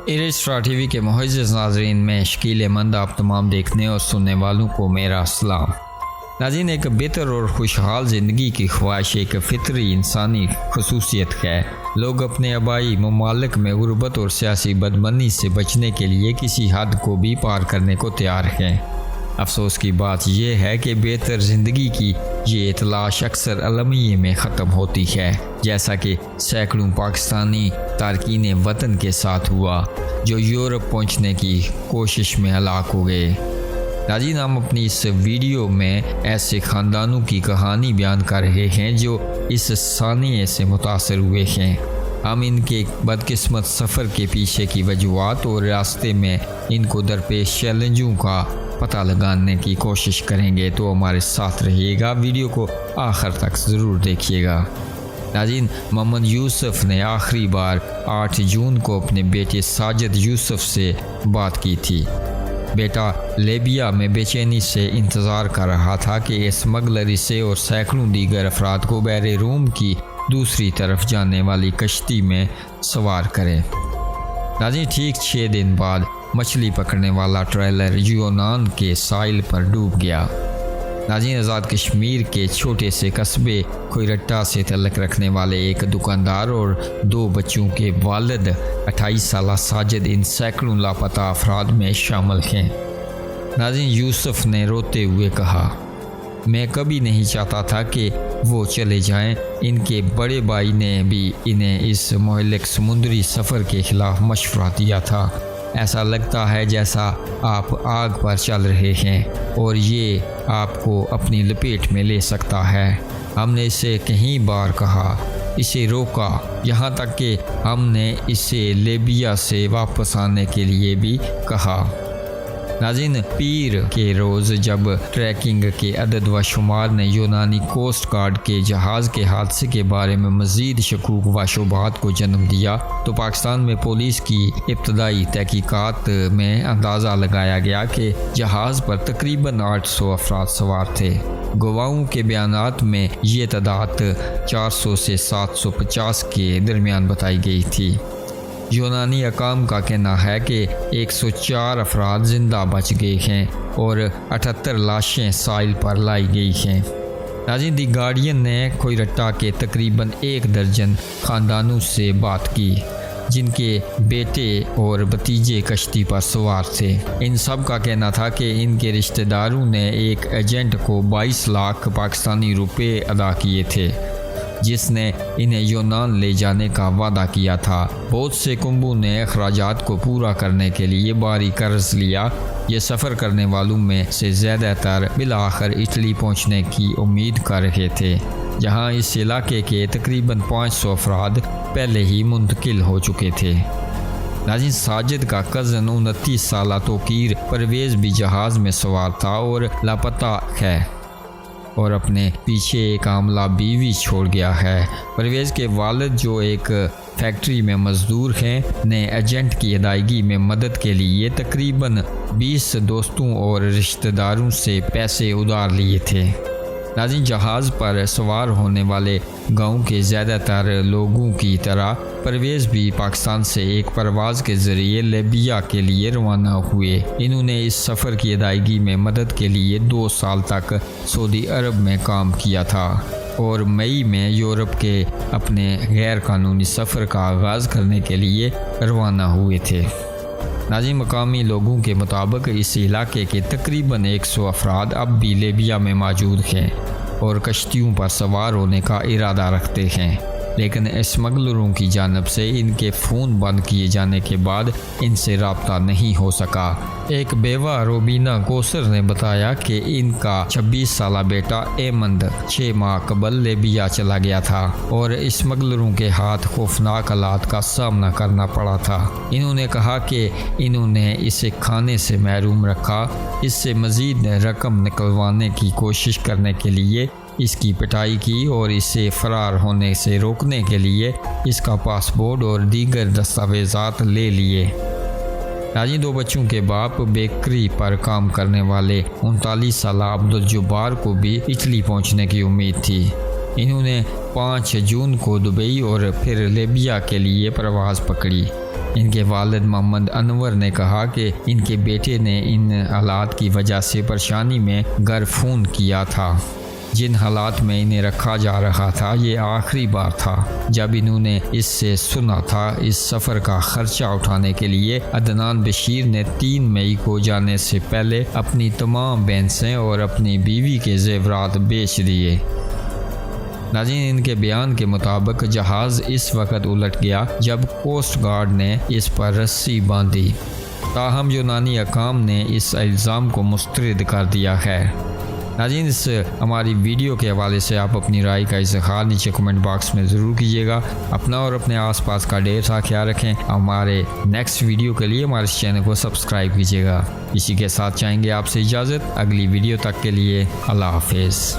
ایرسٹرا T V کے معزز ناظرین میں شکیل مند آپ تمام دیکھنے اور سننے والوں کو میرا السلام۔ ناظرین، ایک بہتر اور خوشحال زندگی کی خواہش ایک فطری انسانی خصوصیت ہے۔ لوگ اپنے آبائی ممالک میں غربت اور سیاسی بدمنی سے بچنے کے لیے کسی حد کو بھی پار کرنے کو تیار ہیں۔ افسوس کی بات یہ ہے کہ بہتر زندگی کی یہ تلاش اکثر المیہ میں ختم ہوتی ہے، جیسا کہ سینکڑوں پاکستانی تارکین وطن کے ساتھ ہوا جو یورپ پہنچنے کی کوشش میں ہلاک ہو گئے۔ ناظرین، ہم اپنی اس ویڈیو میں ایسے خاندانوں کی کہانی بیان کر رہے ہیں جو اس سانحے سے متاثر ہوئے ہیں۔ ہم ان کے بدقسمت سفر کے پیچھے کی وجوہات اور راستے میں ان کو درپیش چیلنجوں کا پتہ لگانے کی کوشش کریں گے، تو ہمارے ساتھ رہیے گا، ویڈیو کو آخر تک ضرور دیکھیے گا۔ ناظرین، محمد یوسف نے آخری بار 8 جون کو اپنے بیٹے ساجد یوسف سے بات کی تھی۔ بیٹا لیبیا میں بے چینی سے انتظار کر رہا تھا کہ اسمگلر اسے اور سینکڑوں دیگر افراد کو بحر روم کی دوسری طرف جانے والی کشتی میں سوار کرے۔ ناظرین، ٹھیک 6 دن بعد مچھلی پکڑنے والا ٹریلر یونان کے ساحل پر ڈوب گیا۔ ناظرین، آزاد کشمیر کے چھوٹے سے قصبے کوئرٹا سے تعلق رکھنے والے ایک دکاندار اور 2 بچوں کے والد 28 سالہ ساجد ان سینکڑوں لاپتہ افراد میں شامل ہیں۔ ناظرین، یوسف نے روتے ہوئے کہا، میں کبھی نہیں چاہتا تھا کہ وہ چلے جائیں۔ ان کے بڑے بھائی نے بھی انہیں اس مہلک سمندری سفر کے خلاف مشورہ دیا تھا۔ ایسا لگتا ہے جیسا آپ آگ پر چل رہے ہیں اور یہ آپ کو اپنی لپیٹ میں لے سکتا ہے۔ ہم نے اسے کئی بار کہا، اسے روکا، یہاں تک کہ ہم نے اسے لیبیا سے واپس آنے کے لیے بھی کہا۔ ناظرین، پیر کے روز جب ٹریکنگ کے عدد و شمار نے یونانی کوسٹ گارڈ کے جہاز کے حادثے کے بارے میں مزید شکوک و شبہات کو جنم دیا، تو پاکستان میں پولیس کی ابتدائی تحقیقات میں اندازہ لگایا گیا کہ جہاز پر تقریباً 800 افراد سوار تھے۔ گواہوں کے بیانات میں یہ تعداد 400 سے 750 کے درمیان بتائی گئی تھی۔ یونانی حکام کا کہنا ہے کہ 104 افراد زندہ بچ گئے ہیں اور 78 لاشیں ساحل پر لائی گئی ہیں۔ ناظرین، دی گارڈین نے کوئرٹا کے تقریباً 1 درجن خاندانوں سے بات کی جن کے بیٹے اور بھتیجے کشتی پر سوار تھے۔ ان سب کا کہنا تھا کہ ان کے رشتہ داروں نے ایک ایجنٹ کو 22 لاکھ پاکستانی روپے ادا کیے تھے جس نے انہیں یونان لے جانے کا وعدہ کیا تھا۔ بہت سے کنبوں نے اخراجات کو پورا کرنے کے لیے بھاری قرض لیا۔ یہ سفر کرنے والوں میں سے زیادہ تر بالآخر اٹلی پہنچنے کی امید کر رہے تھے، جہاں اس علاقے کے تقریباً 500 افراد پہلے ہی منتقل ہو چکے تھے۔ ناظرین، ساجد کا کزن 29 سالہ توقیر پرویز بھی جہاز میں سوار تھا اور لاپتہ ہے اور اپنے پیچھے ایک حاملہ بیوی چھوڑ گیا ہے۔ پرویز کے والد، جو ایک فیکٹری میں مزدور ہیں، نے ایجنٹ کی ادائیگی میں مدد کے لیے تقریباً 20 دوستوں اور رشتہ داروں سے پیسے ادھار لیے تھے۔ ناظرین، جہاز پر سوار ہونے والے گاؤں کے زیادہ تر لوگوں کی طرح پرویز بھی پاکستان سے ایک پرواز کے ذریعے لیبیا کے لیے روانہ ہوئے۔ انہوں نے اس سفر کی ادائیگی میں مدد کے لیے 2 سال تک سعودی عرب میں کام کیا تھا اور مئی میں یورپ کے اپنے غیر قانونی سفر کا آغاز کرنے کے لیے روانہ ہوئے تھے۔ ناظرین، مقامی لوگوں کے مطابق اس علاقے کے تقریباً 100 افراد اب بھی لیبیا میں موجود ہیں اور کشتیوں پر سوار ہونے کا ارادہ رکھتے ہیں، لیکن اسمگلروں کی جانب سے ان کے فون بند کیے جانے کے بعد ان سے رابطہ نہیں ہو سکا۔ ایک بیوہ روبینہ کوثر نے بتایا کہ ان کا 26 سالہ بیٹا ایمند 6 ماہ قبل لیبیا چلا گیا تھا اور اسمگلروں کے ہاتھ خوفناک حالات کا سامنا کرنا پڑا تھا۔ انہوں نے کہا کہ انہوں نے اسے کھانے سے محروم رکھا، اس سے مزید رقم نکلوانے کی کوشش کرنے کے لیے اس کی پٹائی کی اور اسے فرار ہونے سے روکنے کے لیے اس کا پاسپورٹ اور دیگر دستاویزات لے لیے۔ ناظرین، 2 بچوں کے باپ بیکری پر کام کرنے والے 39 سالہ عبدالجبار کو بھی اٹلی پہنچنے کی امید تھی۔ انہوں نے 5 جون کو دبئی اور پھر لیبیا کے لیے پرواز پکڑی۔ ان کے والد محمد انور نے کہا کہ ان کے بیٹے نے ان حالات کی وجہ سے پریشانی میں گرفون کیا تھا۔ جن حالات میں انہیں رکھا جا رہا تھا یہ آخری بار تھا جب انہوں نے اس سے سنا تھا۔ اس سفر کا خرچہ اٹھانے کے لیے عدنان بشیر نے 3 مئی کو جانے سے پہلے اپنی تمام بینسیں اور اپنی بیوی کے زیورات بیچ دیے۔ ناظرین، ان کے بیان کے مطابق جہاز اس وقت الٹ گیا جب کوسٹ گارڈ نے اس پر رسی باندھی، تاہم یونانی حکام نے اس الزام کو مسترد کر دیا ہے۔ ناظرین، اس ہماری ویڈیو کے حوالے سے آپ اپنی رائے کا اظہار نیچے کمنٹ باکس میں ضرور کیجیے گا۔ اپنا اور اپنے آس پاس کا ڈھیر سا خیال رکھیں۔ ہمارے نیکسٹ ویڈیو کے لیے ہمارے اس چینل کو سبسکرائب کیجیے گا۔ اسی کے ساتھ چاہیں گے آپ سے اجازت، اگلی ویڈیو تک کے لیے اللہ حافظ۔